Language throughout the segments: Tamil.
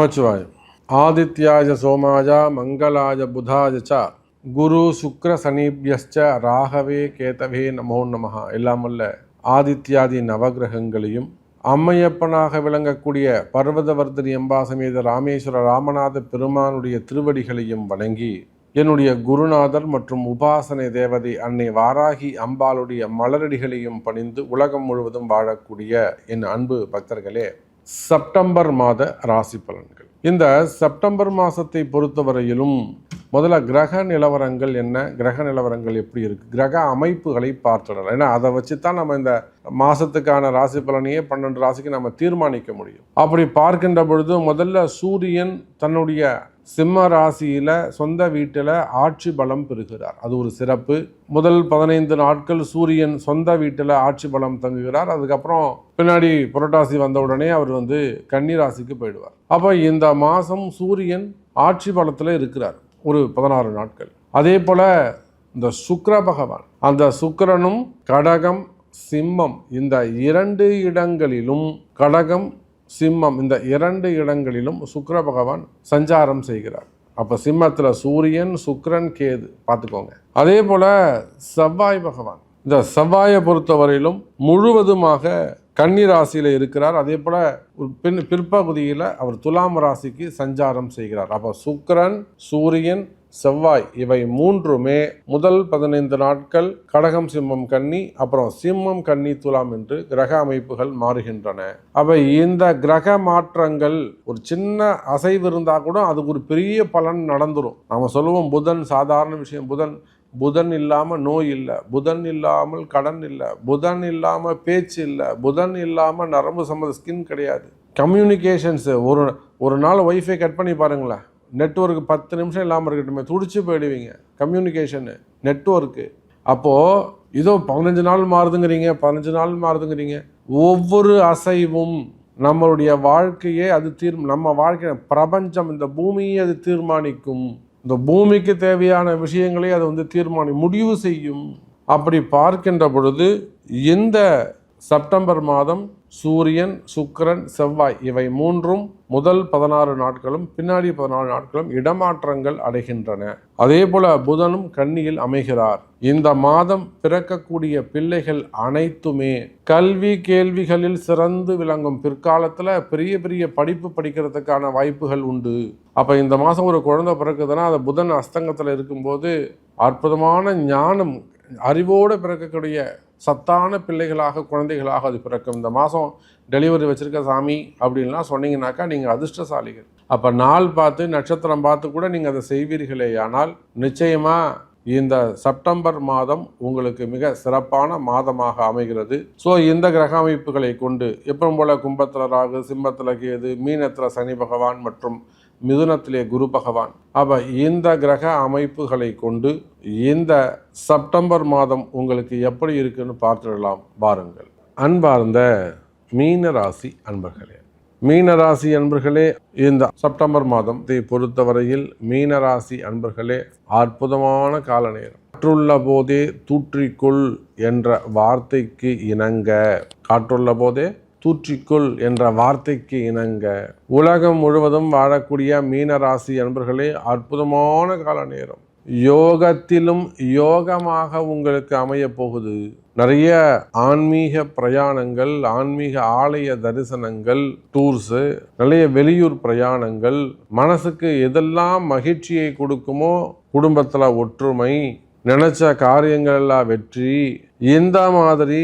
நமச்சிவாயம். ஆதித்யாய சோமாய மங்களாய புதாய ச குரு சுக்ர சனிபியஸ்ச ராகவே கேதவே நமோ நமஹ. எல்லாமல்ல ஆதித்யாதி நவகிரகங்களையும் அம்மையப்பனாக விளங்கக்கூடிய பர்வதவர்தனி அம்பாசமேத ராமேஸ்வர ராமநாத பெருமானுடைய திருவடிகளையும் வணங்கி என்னுடைய குருநாதர் மற்றும் உபாசனை தேவதை அன்னை வாராகி அம்பாளுடைய மலரடிகளையும் பணிந்து உலகம் முழுவதும் வாழக்கூடிய என் அன்பு பக்தர்களே, செப்டம்பர் மாத ராசி பலன்கள். இந்த செப்டம்பர் மாதத்தை பொறுத்தவரையிலும் முதல்ல கிரக நிலவரங்கள் என்ன, கிரக நிலவரங்கள் எப்படி இருக்குது, கிரக அமைப்புகளை பார்த்துடலாம். ஏன்னா அதை வச்சு தான் நம்ம இந்த மாதத்துக்கான ராசி பலனையே 12 ராசிக்கு நம்ம தீர்மானிக்க முடியும். அப்படி பார்க்கின்ற பொழுது முதல்ல சூரியன் தன்னுடைய சிம்ம ராசியில் சொந்த வீட்டில் ஆட்சி பலம் பெறுகிறார். அது ஒரு சிறப்பு. முதல் 15 நாட்கள் சூரியன் சொந்த வீட்டில் ஆட்சி பலம் தங்குகிறார். அதுக்கப்புறம் பின்னாடி புரட்டாசி வந்த உடனே அவர் கன்னி ராசிக்கு போயிடுவார். அப்போ இந்த மாதம் சூரியன் ஆட்சி பலத்தில் இருக்கிறார் ஒரு 16 நாட்கள். அதே போல் இந்த சுக்கிர பகவான், அந்த சுக்கிரனும் கடகம் சிம்மம் இந்த 2 இடங்களிலும், கடகம் சிம்மம் இந்த 2 இடங்களிலும் சுக்கிர பகவான் சஞ்சாரம் செய்கிறார். அப்போ சிம்மத்தில் சூரியன் சுக்கிரன் கேது பார்த்துக்கோங்க. அதே போல் செவ்வாய் பகவான், இந்த செவ்வாயை பொறுத்தவரையிலும் முழுவதுமாக கன்னி ராசியில் இருக்கிறார். அதே போல் பிற்பகுதியில் அவர் துலாம் ராசிக்கு சஞ்சாரம் செய்கிறார். அப்போ சுக்கிரன் சூரியன் செவ்வாய் இவை மூன்றுமே முதல் 15 நாட்கள் கடகம் சிம்மம் கன்னி, அப்புறம் சிம்மம் கன்னி துலாம் என்று கிரக அமைப்புகள் மாறுகின்றன. அப்போ இந்த கிரக மாற்றங்கள் ஒரு சின்ன அசைவு இருந்தால் கூட அதுக்கு ஒரு பெரிய பலன் நடந்துடும். நம்ம சொல்லுவோம் புதன் சாதாரண விஷயம், புதன் இல்லாமல் நோய் இல்லை, புதன் இல்லாமல் கடன் இல்லை, புதன் இல்லாமல் பேச்சு இல்லை, புதன் இல்லாமல் நரம்பு சம்மந்த ஸ்கின் கிடையாது. கம்யூனிகேஷன்ஸு ஒரு நாள் ஒய்ஃபை கட் பண்ணி பாருங்களேன், நெட்வொர்க்கு 10 நிமிஷம் இல்லாமல் இருக்கட்டுமே துடிச்சு போயிடுவீங்க. Communication network. அப்போது இதோ 15 நாள் மாறுதுங்கிறீங்க, 15 நாள் மாறுதுங்கிறீங்க. ஒவ்வொரு அசைவும் நம்மளுடைய வாழ்க்கையே அது நம்ம வாழ்க்கை பிரபஞ்சம், இந்த பூமியை அது தீர்மானிக்கும். இந்த பூமிக்கு தேவையான விஷயங்களை அது முடிவு செய்யும். அப்படி பார்க்கின்ற பொழுது இந்த செப்டம்பர் மாதம் சூரியன் சுக்கிரன் செவ்வாய் இவை மூன்றும் முதல் 16 நாட்களும் பின்னாடி 14 நாட்களும் இடமாற்றங்கள் அடைகின்றன. அதே போல புதனும் கன்னியில் அமைகிறார். இந்த மாதம் பிறக்கக்கூடிய பிள்ளைகள் அனைத்துமே கல்வி கேள்விகளில் சிறந்து விளங்கும். பிற்காலத்தில் பெரிய பெரிய படிப்பு படிக்கிறதுக்கான வாய்ப்புகள் உண்டு. அப்போ இந்த மாதம் ஒரு குழந்தை பிறக்குதுன்னா அது புதன் அஸ்தங்கத்தில் இருக்கும்போது அற்புதமான ஞானம் அறிவோடு பிறக்கக்கூடிய சத்தான பிள்ளைகளாக குழந்தைகளாக அது பிறக்கும். இந்த மாதம் டெலிவரி வச்சுருக்க சாமி அப்படின்லாம் சொன்னீங்கன்னாக்கா நீங்கள் அதிர்ஷ்டசாலிகள். அப்போ நாள் பார்த்து நட்சத்திரம் பார்த்து கூட நீங்கள் அதை செய்வீர்களே. ஆனால் நிச்சயமாக இந்த செப்டம்பர் மாதம் உங்களுக்கு மிக சிறப்பான மாதமாக அமைகிறது. ஸோ இந்த கிரக அமைப்புகளை கொண்டு எப்பவும் போல கும்பத்தில் ராகு, சிம்மத்தில் கேது, மீனத்தில் சனி பகவான் மற்றும் மிதுனத்திலே குரு பகவான். அப்போ இந்த கிரக அமைப்புகளை கொண்டு இந்த செப்டம்பர் மாதம் உங்களுக்கு எப்படி இருக்குன்னு பார்த்துடலாம் பாருங்கள். அன்பார்ந்த மீனராசி அன்பர்களே, மீனராசி அன்பர்களே, இந்த செப்டம்பர் மாதத்தை பொறுத்தவரையில் மீனராசி அன்பர்களே அற்புதமான கால நேரம். காற்றுள்ள போதே தூற்றிக்கொள் என்ற வார்த்தைக்கு இணங்க, காற்றுள்ள போதே தூற்றிக்கொள் என்ற வார்த்தைக்கு இணங்க உலகம் முழுவதும் வாழக்கூடிய மீனராசி அன்பர்களே அற்புதமான கால நேரம். யோகத்திலும் யோகமாக உங்களுக்கு அமைய போகுது. நிறைய ஆன்மீக பிரயாணங்கள், ஆன்மீக ஆலய தரிசனங்கள், டூர்ஸு, நிறைய வெளியூர் பிரயாணங்கள், மனசுக்கு எதெல்லாம் மகிழ்ச்சியை கொடுக்குமோ குடும்பத்தில் ஒற்றுமை, நினைச்ச காரியங்கள் எல்லாம் வெற்றி. இந்த மாதிரி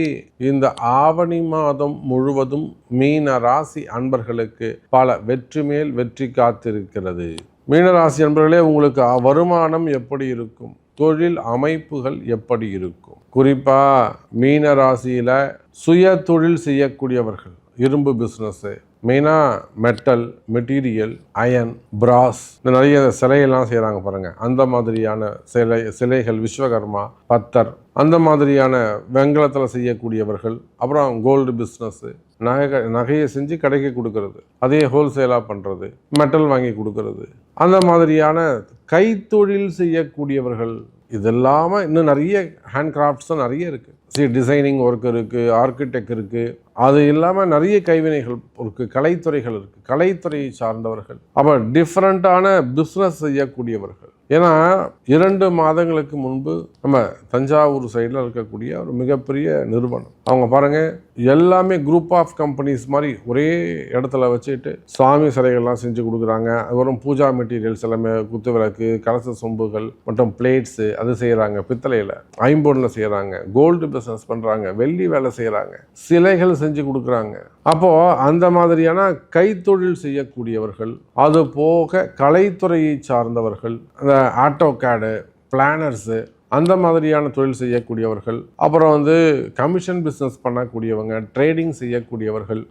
இந்த ஆவணி மாதம் முழுவதும் மீன ராசி அன்பர்களுக்கு பல வெற்றி மேல் வெற்றி காத்திருக்கிறது. மீனராசி அன்பர்களே, உங்களுக்கு வருமானம் எப்படி இருக்கும், தொழில் அமைப்புகள் எப்படி இருக்கும்? குறிப்பா மீன ராசியில சுய தொழில் செய்யக்கூடியவர்கள், இரும்பு பிஸ்னஸ்ஸு, மெயினாக மெட்டல், மெட்டீரியல், அயன், பிராஸ், இந்த நிறைய சிலையெல்லாம் செய்கிறாங்க பாருங்கள். அந்த மாதிரியான சிலைகள், விஸ்வகர்மா, பத்தர், அந்த மாதிரியான வெங்கலத்தில் செய்யக்கூடியவர்கள். அப்புறம் கோல்டு பிஸ்னஸ்ஸு, நகையை செஞ்சு கடைக்கு கொடுக்கறது, அதே ஹோல்சேலாக பண்ணுறது, மெட்டல் வாங்கி கொடுக்கறது, அந்த மாதிரியான கைத்தொழில் செய்யக்கூடியவர்கள். இது இல்லாமல் இன்னும் நிறைய ஹேண்ட் கிராஃப்ட்ஸும் நிறைய இருக்குது. டிசைனிங் ஒர்க் இருக்குது, ஆர்கிடெக்ட் இருக்குது, அது இல்லாமல் நிறைய கைவினைகள் இருக்குது, கலைத்துறைகள் இருக்குது, கலைத்துறையை சார்ந்தவர்கள், அப்புறம் டிஃப்ரெண்ட்டான பிஸ்னஸ் செய்யக்கூடியவர்கள். ஏன்னா 2 மாதங்களுக்கு முன்பு நம்ம தஞ்சாவூர் சைடில் இருக்கக்கூடிய ஒரு மிகப்பெரிய நிறுவனம், அவங்க பாருங்கள் எல்லாமே குரூப் ஆஃப் கம்பெனிஸ் மாதிரி ஒரே இடத்துல வச்சுட்டு சாமி சிலைகள்லாம் செஞ்சு கொடுக்குறாங்க. அதுக்கப்புறம் பூஜா மெட்டீரியல்ஸ் எல்லாமே குத்து விளக்கு, கலச சொம்புகள் மற்றும் பிளேட்ஸு அது செய்கிறாங்க, பித்தளையில் ஐம்பொன்னில் செய்கிறாங்க, கோல்டு பிஸ்னஸ் பண்ணுறாங்க, வெள்ளி வேலை செய்கிறாங்க, சிலைகள் செஞ்சு கொடுக்குறாங்க. அப்போது அந்த மாதிரியான கைத்தொழில் செய்யக்கூடியவர்கள், அது போக கலைத்துறையை சார்ந்தவர்கள், அந்த ஆட்டோகேடு, பிளானர்ஸு அந்த மாதிரியான தொழில் செய்யக்கூடியவர்கள், அப்புறம் கமிஷன் பிஸ்னஸ் பண்ணக்கூடியவங்க, ட்ரேடிங் செய்யக்கூடியவர்கள்,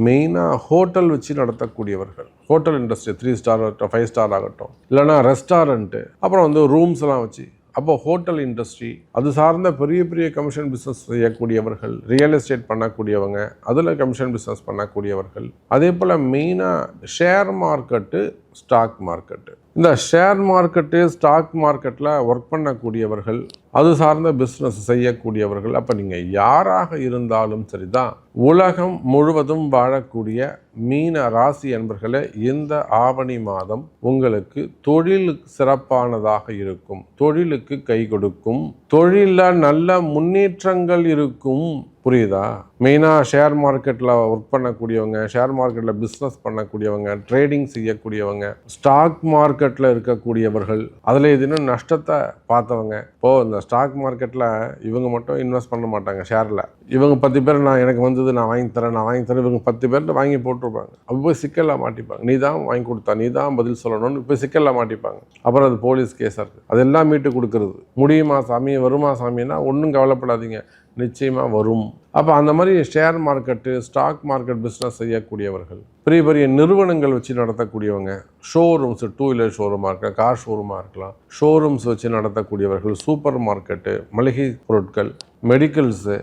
மெயினாக ஹோட்டல் வச்சு நடத்தக்கூடியவர்கள், ஹோட்டல் இண்டஸ்ட்ரி 3 ஸ்டார் ஆகட்டும் 5 ஸ்டார் ஆகட்டும், இல்லைனா ரெஸ்டாரண்ட்டு, அப்புறம் ரூம்ஸ்லாம் வச்சு, அப்போ ஹோட்டல் இண்டஸ்ட்ரி அது சார்ந்த பெரிய பெரிய கமிஷன் பிஸ்னஸ் செய்யக்கூடியவர்கள், ரியல் எஸ்டேட் பண்ணக்கூடியவங்க, அதில் கமிஷன் பிஸ்னஸ் பண்ணக்கூடியவர்கள், அதே போல் மெயினாக ஷேர் மார்க்கெட்டு, ஸ்டாக் மார்க்கெட்டு, இந்த ஷேர் மார்க்கெட்டு ஸ்டாக் மார்க்கெட்டில் ஒர்க் பண்ணக்கூடியவர்கள், அது சார்ந்த பிஸ்னஸ் செய்யக்கூடியவர்கள், அப்போ நீங்கள் யாராக இருந்தாலும் சரிதான், உலகம் முழுவதும் வாழக்கூடிய மீன ராசி என்பர்களே, இந்த ஆவணி மாதம் உங்களுக்கு தொழில் சிறப்பானதாக இருக்கும், தொழிலுக்கு கை கொடுக்கும், தொழிலில் நல்ல முன்னேற்றங்கள் இருக்கும். புரியுதா? மெயினாக ஷேர் மார்க்கெட்டில் ஒர்க் பண்ணக்கூடியவங்க, ஷேர் மார்க்கெட்டில் பிஸ்னஸ் பண்ணக்கூடியவங்க, ட்ரேடிங் செய்யக்கூடியவங்க, ஸ்டாக் மார்க்கெட்டில் இருக்கக்கூடியவர்கள், அதில் எதுவும் நஷ்டத்தை பார்த்தவங்க. இப்போது இந்த ஸ்டாக் மார்க்கெட்டில் இவங்க மட்டும் இன்வெஸ்ட் பண்ண மாட்டாங்க ஷேரில், இவங்க 10 பேர் எனக்கு நான் வாங்கி தரேன், இவங்க 10 பேர்கிட்ட வாங்கி போட்டிருப்பாங்க. அப்போ போய் சிக்கலில் மாட்டிப்பாங்க. நீ தான் வாங்கி கொடுத்தா, நீ தான் பதில் சொல்லணும்னு போய் சிக்கலில் மாட்டிப்பாங்க. அப்புறம் அது போலீஸ் கேஸாக இருக்குது. அதெல்லாம் மீட்டு கொடுக்கறது முடியுமா சாமி, வருமா சாமின்னா ஒன்றும் கவலைப்படாதீங்க, நிச்சயமாக வரும். அப்போ அந்த மாதிரி share market, stock market business செய்யக்கூடியவர்கள், பெரிய பெரிய நிறுவனங்கள் வச்சு நடத்தக்கூடியவங்க, ஷோரூம்ஸு, 2 வீலர் ஷோரூமாக இருக்கலாம், கார் ஷோரூமாக இருக்கலாம், ஷோரூம்ஸ் வச்சு நடத்தக்கூடியவர்கள், சூப்பர் மார்க்கெட்டு, மளிகை பொருட்கள், medicals,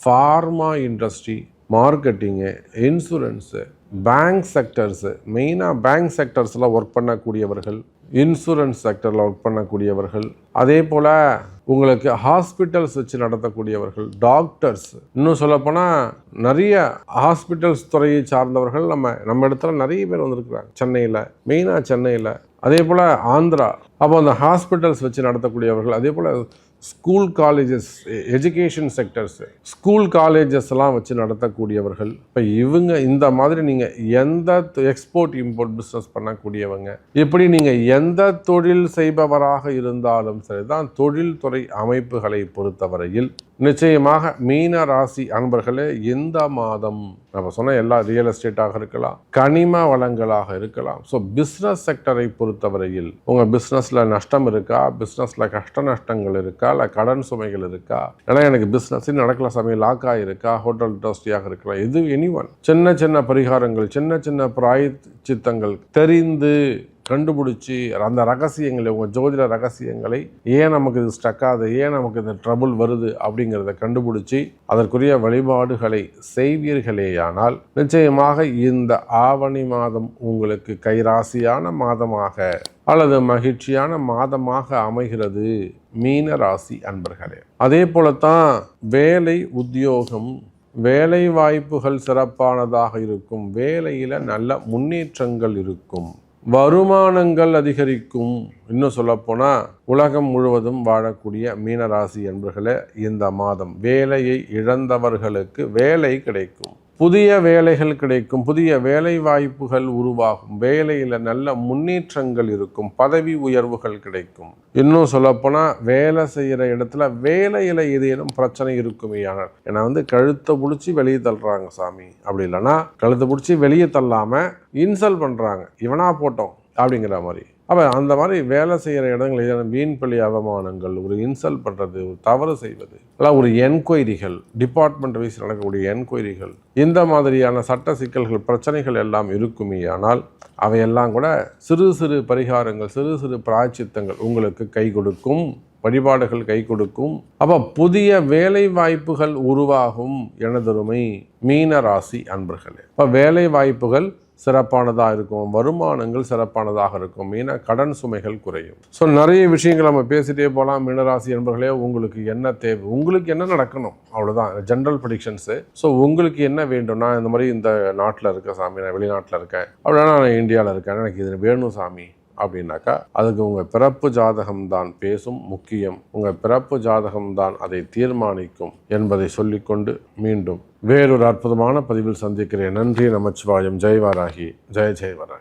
pharma industry, marketing, insurance, bank sectors, மெயினாக பேங்க் செக்டர்ஸில் ஒர்க் பண்ணக்கூடியவர்கள், இன்சூரன்ஸ் செக்டரில் ஒர்க் பண்ணக்கூடியவர்கள், அதே போல் உங்களுக்கு ஹாஸ்பிட்டல்ஸ் வச்சு நடத்தக்கூடியவர்கள், டாக்டர்ஸ், இன்னும் சொல்லப்போனால் நிறைய ஹாஸ்பிட்டல்ஸ் துறையை சார்ந்தவர்கள் நம்ம இடத்துல நிறைய பேர் வந்திருக்கிறாங்க. சென்னையில், மெயினாக சென்னையில், அதே போல் ஆந்திரா. அப்போ அந்த ஹாஸ்பிட்டல்ஸ் வச்சு நடத்தக்கூடியவர்கள், அதே போல் school colleges, education sectors, school காலேஜஸ்லாம் வச்சு நடத்தக்கூடியவர்கள். இப்போ இவங்க இந்த மாதிரி நீங்கள் எந்த எக்ஸ்போர்ட் இம்போர்ட் பிஸ்னஸ் பண்ணக்கூடியவங்க, இப்படி நீங்கள் எந்த தொழில் செய்பவராக இருந்தாலும் சரிதான், தொழில்துறை அமைப்புகளை பொறுத்தவரையில் நிச்சயமாக மீன ராசி அன்பர்களே, இந்த மாதம் நம்ம சொன்ன எல்லா ரியல் எஸ்டேட்டாக இருக்கலாம், கனிம வளங்களாக இருக்கலாம், ஸோ பிஸ்னஸ் செக்டரை பொறுத்தவரையில் உங்கள் பிஸ்னஸில் நஷ்டம் இருக்கா, பிஸ்னஸில் கஷ்ட நஷ்டங்கள் இருக்கா, இல்லை கடன் சுமைகள் இருக்கா, ஏன்னா எனக்கு பிஸ்னஸ் நடக்கல சமயம் லாக் ஆகிருக்கா, ஹோட்டல் இண்டஸ்ட்ரியாக இருக்கலாம், இது எனிவன், சின்ன சின்ன பரிகாரங்கள், சின்ன சின்ன பிராயச்சித்தங்கள் தெரிந்து கண்டுபிடிச்சி அந்த ரகசியங்களை, உங்கள் ஜோதிட ரகசியங்களை, ஏன் நமக்கு இது ஸ்டக் ஆகுது, ஏன் நமக்கு இந்த ட்ரபுள் வருது அப்படிங்கிறத கண்டுபிடிச்சி அதற்குரிய வழிபாடுகளை செய்வீர்களேயானால் நிச்சயமாக இந்த ஆவணி மாதம் உங்களுக்கு கைராசியான மாதமாக அல்லது மகிழ்ச்சியான மாதமாக அமைகிறது மீன ராசி அன்பர்களே. அதே போலத்தான் வேலை, உத்தியோகம், வேலை வாய்ப்புகள் சிறப்பானதாக இருக்கும், வேலையில் நல்ல முன்னேற்றங்கள் இருக்கும், வருமானங்கள் அதிகரிக்கும். இன்னும் சொல்லப்போனால் உலகம் முழுவதும் வாழக்கூடிய மீனராசி என்பர்களே, இந்த மாதம் வேலையை இழந்தவர்களுக்கு வேலை கிடைக்கும், புதிய வேலைகள் கிடைக்கும், புதிய வேலை வாய்ப்புகள் உருவாகும், வேலையில் நல்ல முன்னேற்றங்கள் இருக்கும், பதவி உயர்வுகள் கிடைக்கும். இன்னும் சொல்லப்போனால் வேலை செய்கிற இடத்துல வேலையில் ஏதேனும் பிரச்சனை இருக்குமே, ஆனால் ஏன்னா கழுத்தை பிடிச்சி வெளியே தள்ளுறாங்க சாமி, அப்படி இல்லைன்னா கழுத்தை பிடிச்சி வெளியே தள்ளாமல் இன்சல்ட் பண்ணுறாங்க, இவனா போட்டோம் அப்படிங்கிற மாதிரி. அப்போ அந்த மாதிரி வேலை செய்கிற இடங்களில் வீண்பள்ளி அவமானங்கள், ஒரு இன்சல்ட் பண்ணுறது, ஒரு தவறு செய்வது, இல்லை ஒரு என்கொயரிகள், டிபார்ட்மெண்ட் வைஸ் நடக்கக்கூடிய என்கொயரிகள், இந்த மாதிரியான சட்ட சிக்கல்கள், பிரச்சனைகள் எல்லாம் இருக்குமே, ஆனால் அவையெல்லாம் கூட சிறு சிறு பரிகாரங்கள், சிறு சிறு பிராயச்சித்தங்கள் உங்களுக்கு கை கொடுக்கும். வழிபாடுகள் கை கொடுக்கும். அப்போ புதிய வேலை வாய்ப்புகள் உருவாகும். எனதருமை மீன ராசி அன்பர்களே, இப்போ வேலை வாய்ப்புகள் சிறப்பானதாக இருக்கும், வருமானங்கள் சிறப்பானதாக இருக்கும், மெயினாக கடன் சுமைகள் குறையும். ஸோ நிறைய விஷயங்கள் நம்ம பேசிகிட்டே போகலாம். மீனராசி என்பர்களே, உங்களுக்கு என்ன தேவை, உங்களுக்கு என்ன நடக்கணும், அவ்வளோதான் ஜென்ரல் ப்ரெடிக்ஷன்ஸு. ஸோ உங்களுக்கு என்ன வேண்டும், நான் இந்த மாதிரி இந்த நாட்டில் இருக்கேன் சாமி, நான் வெளிநாட்டில் இருக்கேன், அப்படின்னா நான் இந்தியாவில் இருக்கேன், எனக்கு இது வேணும் சாமி அப்படின்னாக்கா அதுக்கு உங்கள் பிறப்பு ஜாதகம்தான் பேசும். முக்கியம் உங்கள் பிறப்பு ஜாதகம்தான் அதை தீர்மானிக்கும் என்பதை சொல்லிக்கொண்டு மீண்டும் வேறொரு அற்புதமான பதிவில் சந்திக்கிறேன். நன்றி, நமச்சிவாயம். ஜெய் வாராகி, ஜெய ஜெய் வாராகி.